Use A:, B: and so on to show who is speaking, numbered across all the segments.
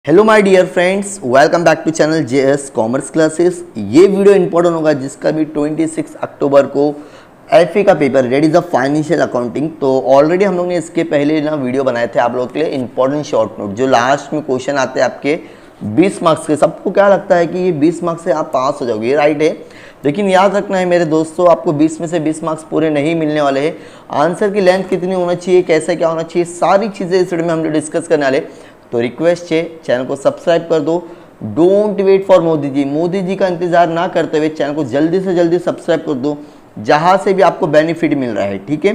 A: Hello my dear friends, welcome back to channel JS commerce classes. ये video important होगा जिसका भी 26 अक्टूबर को एफए का paper date is the financial accounting. तो ऑलरेडी हम लोग ने इसके पहले ना वीडियो बनाए थे आप लोगों के लिए इंपॉर्टेंट शॉर्ट नोट, जो लास्ट में क्वेश्चन आते हैं आपके 20 मार्क्स के। सबको क्या लगता है कि ये 20 मार्क्स से आप पास हो जाओगे, ये राइट है, लेकिन याद रखना है मेरे दोस्तों, आपको 20 में से 20 मार्क्स पूरे नहीं मिलने वाले हैं। आंसर की लेंथ कितनी होना चाहिए, कैसे क्या होना चाहिए, सारी चीज़ें इस वीडियो में हम लोग डिस्कस करने वाले। तो रिक्वेस्ट है, चैनल को सब्सक्राइब कर दो। Don't wait for Modi ji का इंतजार ना करते हुए चैनल को जल्दी से जल्दी सब्सक्राइब कर दो, जहां से भी आपको बेनिफिट मिल रहा है, ठीक है।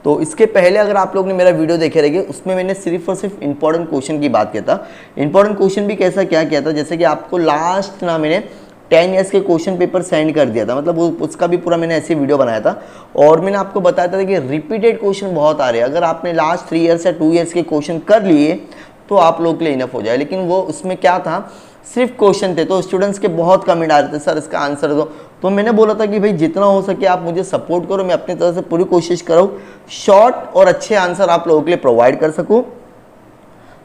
A: तो इसके पहले अगर आप लोग ने मेरा वीडियो देखे रहेंगे, उसमें मैंने सिर्फ और सिर्फ इंपॉर्टेंट क्वेश्चन की बात किया था। इंपॉर्टेंट क्वेश्चन भी कैसा क्या किया था, जैसे कि आपको लास्ट ना मैंने 10 ईयर्स के क्वेश्चन पेपर सेंड कर दिया था, मतलब उसका भी पूरा मैंने ऐसे वीडियो बनाया था। और मैंने आपको बताया था कि रिपीटेड क्वेश्चन बहुत आ रहे हैं। अगर आपने लास्ट 3 ईयर्स या 2 ईयर्स के क्वेश्चन कर लिए तो आप लोग के लिए इनफ हो जाए, लेकिन वो उसमें क्या था, सिर्फ क्वेश्चन थे। तो स्टूडेंट्स के बहुत कमेंट आ रहे थे, सर इसका आंसर दो। तो मैंने बोला था कि भाई जितना हो सके आप मुझे सपोर्ट करो, मैं अपनी तरफ से पूरी कोशिश करूँ शॉर्ट और अच्छे आंसर आप लोगों के लिए प्रोवाइड कर सकूँ,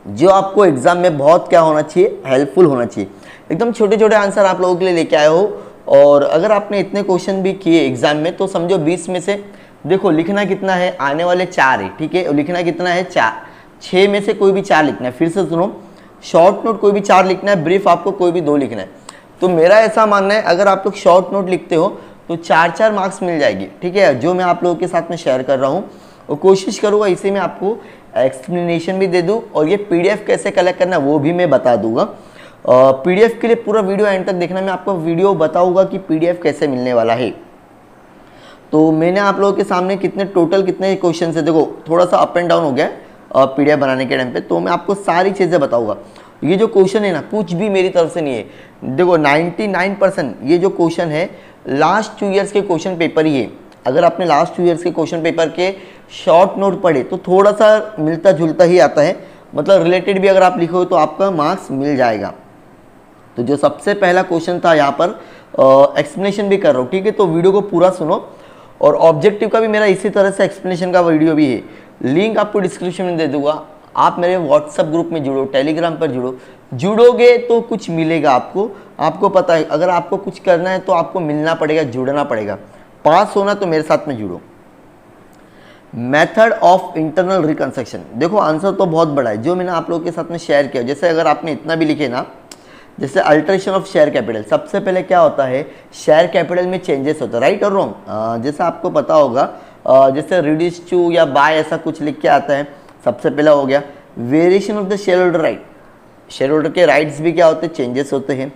A: जो आपको एग्जाम में बहुत क्या होना चाहिए, हेल्पफुल होना चाहिए। एकदम छोटे छोटे आंसर आप लोगों के लिए लेके आए हो। और अगर आपने इतने क्वेश्चन भी किए एग्जाम में, तो समझो 20 में से देखो लिखना कितना है, आने वाले 4 है, ठीक है। लिखना कितना है, 4, 6 में से कोई भी 4 लिखना है। फिर से सुनो, शॉर्ट नोट कोई भी 4 लिखना है, ब्रीफ आपको कोई भी 2 लिखना है। तो मेरा ऐसा मानना है, अगर आप लोग शॉर्ट नोट लिखते हो तो 4-4 मार्क्स मिल जाएगी, ठीक है, जो मैं आप लोगों के साथ में शेयर कर रहा हूँ। और कोशिश करूँगा इसे मैं आपको एक्सप्लेनेशन भी दे दूँ, और ये पीडीएफ कैसे कलेक्ट करना है वो भी मैं बता दूंगा। पीडीएफ के लिए पूरा वीडियो एंड तक देखना, मैं आपको वीडियो बताऊंगा कि पीडीएफ कैसे मिलने वाला है। तो मैंने आप लोगों के सामने कितने क्वेश्चन है, देखो थोड़ा सा अप एंड डाउन हो गया पीडीएफ बनाने के टाइम पे, तो मैं आपको सारी चीज़ें बताऊंगा। ये जो क्वेश्चन है ना, कुछ भी मेरी तरफ से नहीं है। देखो 99% ये जो क्वेश्चन है लास्ट 2 ईयर्स के क्वेश्चन पेपर ही है। अगर आपने लास्ट 2 ईयर्स के क्वेश्चन पेपर के शॉर्ट नोट पढ़े तो थोड़ा सा मिलता जुलता ही आता है, मतलब रिलेटेड भी अगर आप लिखो तो आपका मार्क्स मिल जाएगा। तो जो सबसे पहला क्वेश्चन था, यहाँ पर एक्सप्लेनेशन भी कर रहा हूँ, ठीक है। तो वीडियो को पूरा सुनो, और ऑब्जेक्टिव का भी मेरा इसी तरह से एक्सप्लेनेशन का वीडियो भी है, लिंक आपको डिस्क्रिप्शन में दे दूंगा। आप मेरे व्हाट्सएप ग्रुप में जुड़ो, टेलीग्राम पर जुड़ोगे तो कुछ मिलेगा आपको। आपको पता है, अगर आपको कुछ करना है तो आपको मिलना पड़ेगा, जुड़ना पड़ेगा। पास होना तो मेरे साथ में जुड़ो। मेथड ऑफ इंटरनल रिकंस्ट्रक्शन, देखो आंसर तो बहुत बड़ा है, जो मैंने आप लोगों के साथ में शेयर किया। जैसे अगर आपने इतना भी लिखे ना, जैसे अल्टरेशन ऑफ शेयर कैपिटल, सबसे पहले क्या होता है, शेयर कैपिटल में चेंजेस होता है, राइट और रॉन्ग। जैसे आपको पता होगा, जैसे रिड्यूस टू या बाय ऐसा कुछ लिख के आता है। सबसे पहला हो गया variation of the share holder right, share holder के राइट्स भी क्या होते हैं, चेंजेस होते हैं।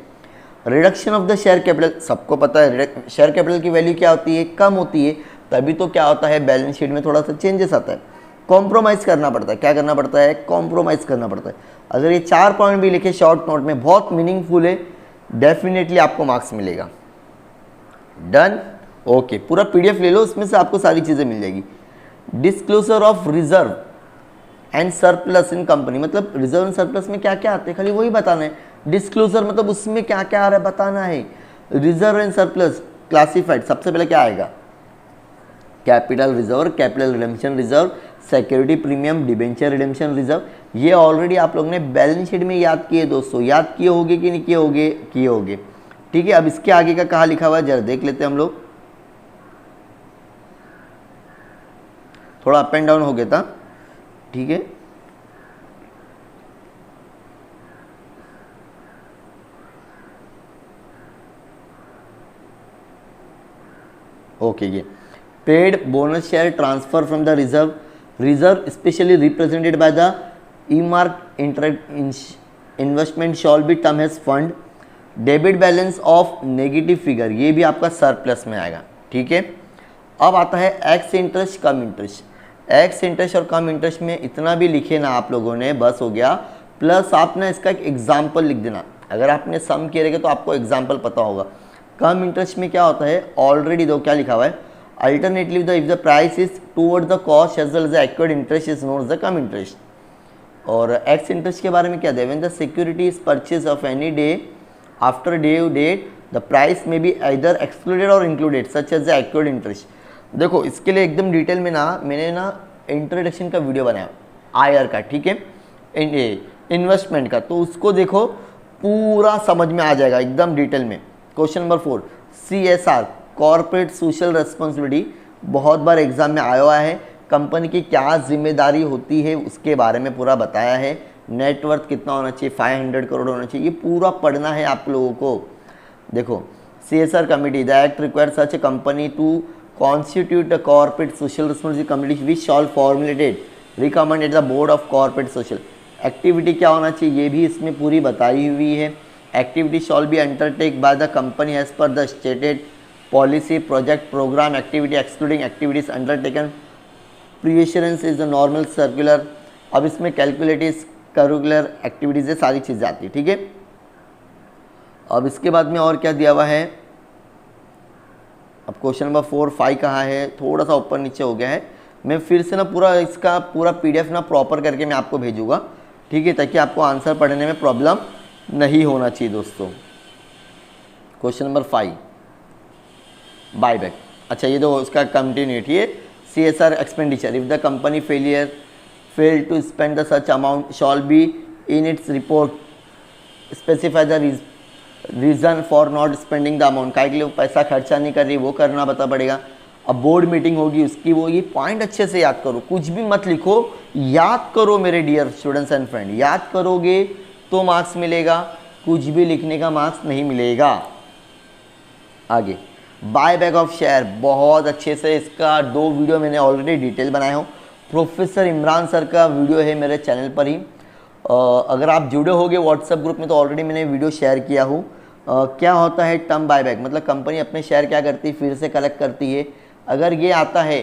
A: Reduction of the share capital, सबको पता है शेयर कैपिटल की वैल्यू क्या होती है, कम होती है, तभी तो क्या होता है, बैलेंस शीट में थोड़ा सा चेंजेस आता है। कॉम्प्रोमाइज़ करना पड़ता है, क्या करना पड़ता है, कॉम्प्रोमाइज़ करना पड़ता है। अगर ये 4 पॉइंट भी लिखे शॉर्ट नोट में, बहुत मीनिंगफुल है, डेफिनेटली आपको मार्क्स मिलेगा। Done, okay. पूरा पीडीएफ ले लो, उसमें से आपको सारी चीज़ें मिल जाएगी। Disclosure of reserve and surplus in company, मतलब रिजर्व एंड सरप्लस में क्या क्या आते हैं, खाली वही बताना है। डिस्क्लोजर मतलब उसमें क्या क्या आ रहा है बताना है। रिजर्व एंड सरप्लस क्लासिफाइड, सबसे पहले क्या आएगा, capital reserve, capital redemption reserve, security premium, debenture redemption reserve. ये ऑलरेडी आप लोगों ने बैलेंस शीट में याद किए दोस्तों, याद किए होगे कि नहीं किए होगे, किए होगे, ठीक है। अब इसके आगे का कहाँ लिखा हुआ है जरा देख लेते हैं हम लोग। थोड़ा अप एंड डाउन हो गया था, ठीक है। ओके, ये paid bonus share transfer from the reserve specially represented by the earmarked investment shall be term as fund. Debit balance of negative figure, ये भी आपका सरप्लस में आएगा, ठीक है। अब आता है एक्स इंटरेस्ट कम इंटरेस्ट। एक्स इंटरेस्ट और कम इंटरेस्ट में इतना भी लिखे ना आप लोगों ने, बस हो गया। प्लस आपने इसका एक एग्जाम्पल लिख देना। अगर आपने सम किए रहेंगे तो आपको एग्जाम्पल पता होगा। कम इंटरेस्ट में क्या होता है, ऑलरेडी दो क्या लिखा हुआ है, alternately if the price is toward the cost as well as the acquired interest is known as the cum interest. और एक्स इंटरेस्ट के बारे में क्या है, when the security is purchase of any day after due date the price may be either excluded or included such as the acquired interest. देखो इसके लिए एकदम डिटेल में ना मैंने ना इंट्रोडक्शन का वीडियो बनाया आईआर का, ठीक है। इन्वेस्टमेंट का, तो उसको देखो पूरा समझ में आ जाएगा एकदम डिटेल में। Question number 4, CSR corporate social responsibility, बहुत बार एग्जाम में आया हुआ है। कंपनी की क्या जिम्मेदारी होती है उसके बारे में पूरा बताया है। नेटवर्थ कितना होना चाहिए, 500 करोड़ होना चाहिए, ये पूरा पढ़ना है आप लोगों को। देखो CSR committee, the act require such a company to constitute a corporate social responsibility committee which shall formulated recommended the board of corporate social. Activity क्या होना चाहिए ये भी इसमें पूरी बताई हुई है। Activity shall be undertake by the company as per the stated policy, project, program, activity excluding activities undertaken previous is the normal circular. अब इसमें कैलकुलेटिव करिकुलर एक्टिविटीज़ है, सारी चीज़ें आती है, ठीक है। अब इसके बाद में और क्या दिया हुआ है, अब क्वेश्चन नंबर 4, 5 कहाँ है, थोड़ा सा ऊपर नीचे हो गया है। मैं फिर से ना पूरा इसका पूरा PDF ना प्रॉपर करके मैं आपको भेजूंगा, ठीक है, ताकि आपको आंसर पढ़ने में प्रॉब्लम नहीं होना चाहिए दोस्तों। Question number 5, buyback. अच्छा ये तो उसका कंटिन्यूटी है। CSR expenditure, if the company fail to spend the such amount shall be in its report specify the reason for not spending the amount, काय के लिए पैसा खर्चा नहीं कर रही वो करना बता पड़ेगा। अब बोर्ड मीटिंग होगी उसकी, वो ये पॉइंट अच्छे से याद करो, कुछ भी मत लिखो, याद करो मेरे डियर स्टूडेंट्स एंड फ्रेंड। याद करोगे तो मार्क्स मिलेगा, कुछ भी लिखने का मार्क्स नहीं मिलेगा। आगे बाय बैक ऑफ शेयर, बहुत अच्छे से इसका 2 वीडियो मैंने ऑलरेडी डिटेल बनाया हूँ। प्रोफेसर इमरान सर का वीडियो है मेरे चैनल पर ही। अगर आप जुड़े होगे व्हाट्सएप ग्रुप में तो ऑलरेडी मैंने वीडियो शेयर किया हूँ। क्या होता है टर्म बायबैक, मतलब कंपनी अपने शेयर क्या करती है, फिर से कलेक्ट करती है। अगर ये आता है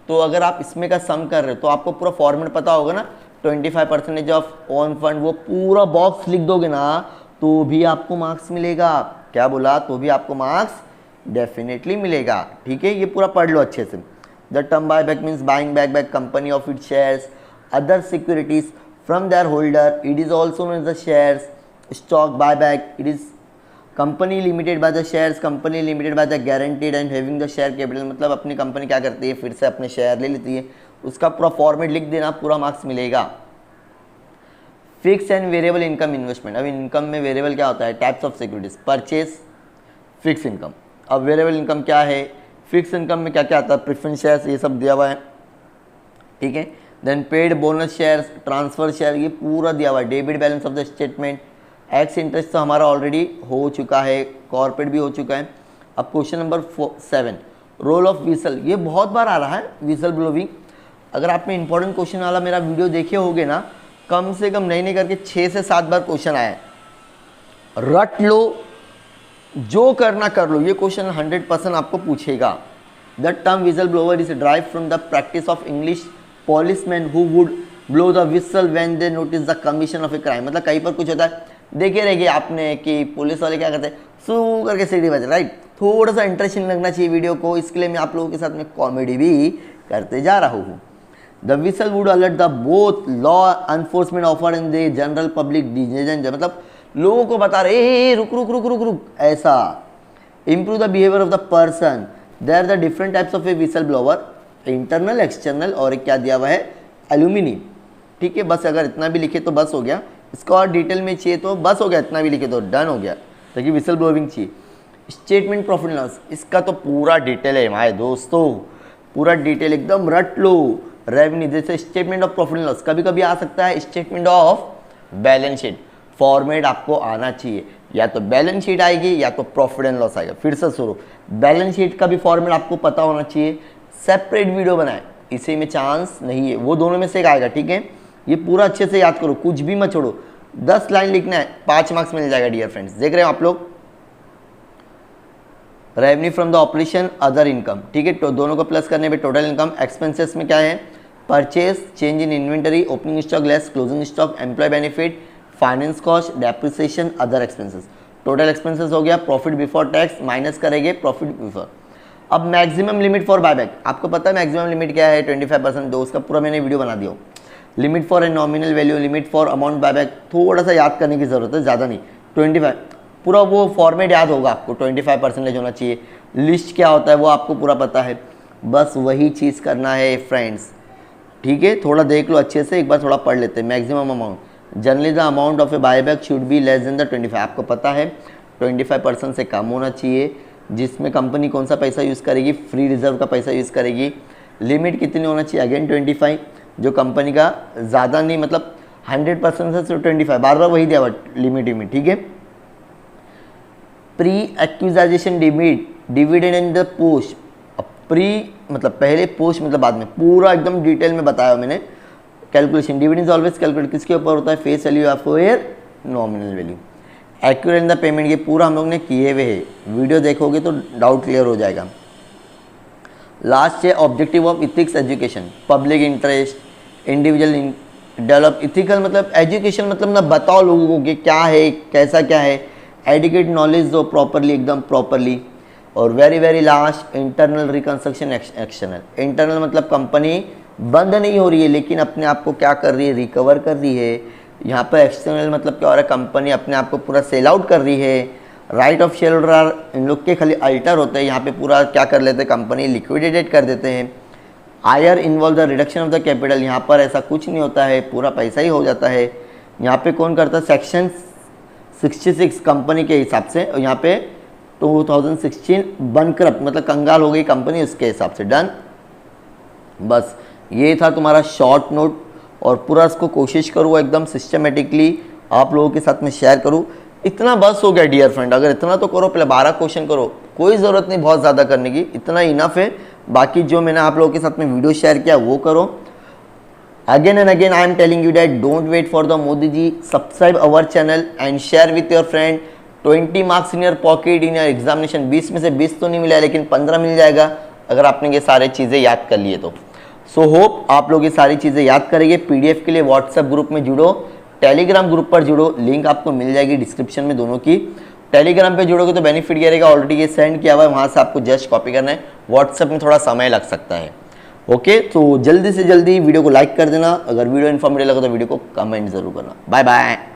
A: तो अगर आप इसमें का सम कर रहे हो तो आपको पूरा फॉर्मेट पता होगा ना, 25% ऑफ ओन फंड, वो पूरा बॉक्स लिख दोगे ना तो भी आपको मार्क्स मिलेगा। क्या बोला, तो भी आपको मार्क्स डेफिनेटली मिलेगा, ठीक है। ये पूरा पढ़ लो अच्छे से। The term buyback means buying back by company of its shares other securities from their holder. It is also known as the shares stock buyback. It is company limited by the shares, company limited by the guaranteed and having the share capital, मतलब अपनी company क्या करती है, फिर से अपने share ले लेती है, उसका पूरा फॉर्मेट लिख देना, पूरा मार्क्स मिलेगा। Fix and variable income investment, अब इनकम में वेरिएबल क्या होता है, types of securities, purchase, fix income. अब वेरिएबल इनकम क्या है, फिक्स इनकम में क्या क्या आता है, प्रेफरेंस शेयर्स, ये सब दिया हुआ है, ठीक है। Then paid bonus shares, transfer share, ये पूरा दिया हुआ है। Debit balance of the statement, ex interest तो हमारा ऑलरेडी हो चुका है, कॉर्पोरेट भी हो चुका है। अब question number 7, role of whistle, ये बहुत बार आ रहा है विसल ब्लोविंग। अगर आपने इंपॉर्टेंट क्वेश्चन वाला मेरा वीडियो देखे होगे ना, कम से कम नहीं करके 6 से 7 बार क्वेश्चन आया है। रट लो, जो करना कर लो, ये क्वेश्चन 100% आपको पूछेगा। The term whistle blower is drive from the practice of English policemen who would blow the whistle when they notice the commission of a crime, मतलब कहीं पर कुछ होता है, देखे रहेंगे आपने कि पुलिस वाले क्या करते हैं, सू करके सीढ़ी बजा, राइट। थोड़ा सा इंटरेस्टिंग लगना चाहिए वीडियो को, इसके लिए मैं आप लोगों के साथ में कॉमेडी भी करते जा रहा हूँ। The whistle would alert the both law enforcement offer and the general public decision, मतलब लोगों को बता रहे रुक रुक रुक रुक रुक, ऐसा। Improve the behaviour of the person, there are the different types of a whistle blower, internal, external, और एक क्या दिया हुआ है, एल्यूमिनी, ठीक है। बस अगर इतना भी लिखे तो बस हो गया, इसका और डिटेल में चाहिए तो बस हो गया, इतना भी लिखे तो डन हो गया, ताकि विसल ब्लोइंग चाहिए। स्टेटमेंट प्रॉफिट एंड लॉस, इसका तो पूरा डिटेल है हमारे दोस्तों, पूरा डिटेल एकदम रट लो। रेवेन्यू, जैसे statement of profit and loss, कभी कभी आ सकता है statement of balance sheet, format आपको आना चाहिए, या तो बैलेंस शीट आएगी या तो प्रॉफिट एंड लॉस आएगा। फिर से शुरू, बैलेंस शीट का भी फॉर्मेट आपको पता होना चाहिए, सेपरेट वीडियो बनाए, इसी में चांस नहीं है, वो दोनों में से एक आएगा, ठीक है। ये पूरा अच्छे से याद करो, कुछ भी मत छोड़ो, 10 लाइन लिखना है, 5 मार्क्स मिल जाएगा डियर फ्रेंड्स। देख रहे हो आप लोग, revenue from the operation, other income, ठीक है, तो दोनों को प्लस करने पे टोटल इनकम। एक्सपेंसेस में क्या है, purchase, change in inventory, opening stock less closing stock, employ benefit, finance cost, depreciation, other expenses. Total expenses हो गया, प्रॉफिट बिफोर टैक्स माइनस करेंगे प्रॉफिट बिफोर। अब मैक्सिमम लिमिट फॉर बायबैक, आपको पता है मैक्सिमम लिमिट क्या है, 25%, दो उसका पूरा मैंने वीडियो बना दिया। Limit for a nominal value, limit for amount buyback, थोड़ा सा याद करने की जरूरत है, ज़्यादा नहीं, 25, पूरा वो फॉर्मेट याद होगा आपको, 25% होना चाहिए। लिस्ट क्या होता है वो आपको पूरा पता है, बस वही चीज़ करना है फ्रेंड्स, ठीक है। थोड़ा देख लो अच्छे से, एक बार थोड़ा पढ़ लेते हैं। Maximum amount, generally the amount of A buyback should be less than the 25। आपको पता है 25% से कम होना चाहिए, जिसमें कंपनी कौन सा पैसा यूज़ करेगी, फ्री रिजर्व का पैसा यूज़ करेगी। लिमिट कितनी होना चाहिए, अगेन 25, जो कंपनी का ज़्यादा नहीं, मतलब 100% से 25, बार बार वही दिया हुआ लिमिट, ठीक है। Pre acquisition dividend in the post, pre मतलब पहले, पोस्ट मतलब बाद में, पूरा एकदम डिटेल में बताया मैंने। कैलकुलेशन डिविडेंड ऑलवेज कैलकुलेट किसके ऊपर होता है, फेस वैल्यू या फिर nominal value. Accurate in the payment, ये पूरा हम लोग ने किए हुए है, वीडियो देखोगे तो डाउट क्लियर हो जाएगा। लास्ट है objective of ethics education, public interest, individual develop. Ethical मतलब एजुकेशन मतलब ना बताओ लोगों को कि क्या है, कैसा क्या है, एडुकेट नॉलेज दो प्रॉपरली, एकदम प्रॉपरली। और very last internal reconstruction external. Internal मतलब कंपनी बंद नहीं हो रही है लेकिन अपने आप को क्या कर रही है, रिकवर कर रही है। यहाँ पर एक्सटर्नल मतलब क्या हो रहा है, कंपनी अपने आप को पूरा सेल आउट कर रही है। Right of share holder in लोग के खाली अल्टर होते हैं, यहाँ पे पूरा क्या कर लेते हैं, कंपनी लिक्विडेटेड कर देते हैं। आयर involve the reduction of the capital, यहाँ पर ऐसा कुछ नहीं होता है, पूरा पैसा ही हो जाता है। यहाँ पे कौन करता है, सेक्शन 66 कंपनी के हिसाब से, और यहाँ पे 2016 बनक्रप्ट मतलब कंगाल हो गई कंपनी, उसके हिसाब से डन। बस ये था तुम्हारा शॉर्ट नोट, और पूरा इसको कोशिश करूँ एकदम सिस्टमेटिकली आप लोगों के साथ में शेयर करूँ। इतना बस हो गया डियर फ्रेंड, अगर इतना तो करो, पहले 12 क्वेश्चन करो, कोई ज़रूरत नहीं बहुत ज़्यादा करने की, इतना इनफ है। बाकी जो मैंने आप लोगों के साथ में वीडियो शेयर किया वो करो। Again and again I am telling you that don't wait for the Modi ji, subscribe our channel and share with your friend. 20 marks in your pocket in your examination, 20 में से 20 तो नहीं मिला है लेकिन 15 मिल जाएगा अगर आपने ये सारी चीज़ें याद कर लिए तो। सो होप आप लोग ये सारी चीज़ें याद करेंगे। पीडीएफ के लिए व्हाट्सएप ग्रुप में जुड़ो, टेलीग्राम ग्रुप पर जुड़ो, लिंक आपको मिल जाएगी डिस्क्रिप्शन में दोनों की। टेलीग्राम पे जुड़ोगे तो बेनिफिट ये रहेगा, ऑलरेडी ये सेंड किया हुआ है, वहाँ से आपको जस्ट कॉपी करना है। व्हाट्सएप में थोड़ा समय लग सकता है। ओके, तो जल्दी से जल्दी वीडियो को लाइक कर देना, अगर वीडियो इन्फॉर्मेटिव लगा तो वीडियो को कमेंट जरूर करना। Bye bye.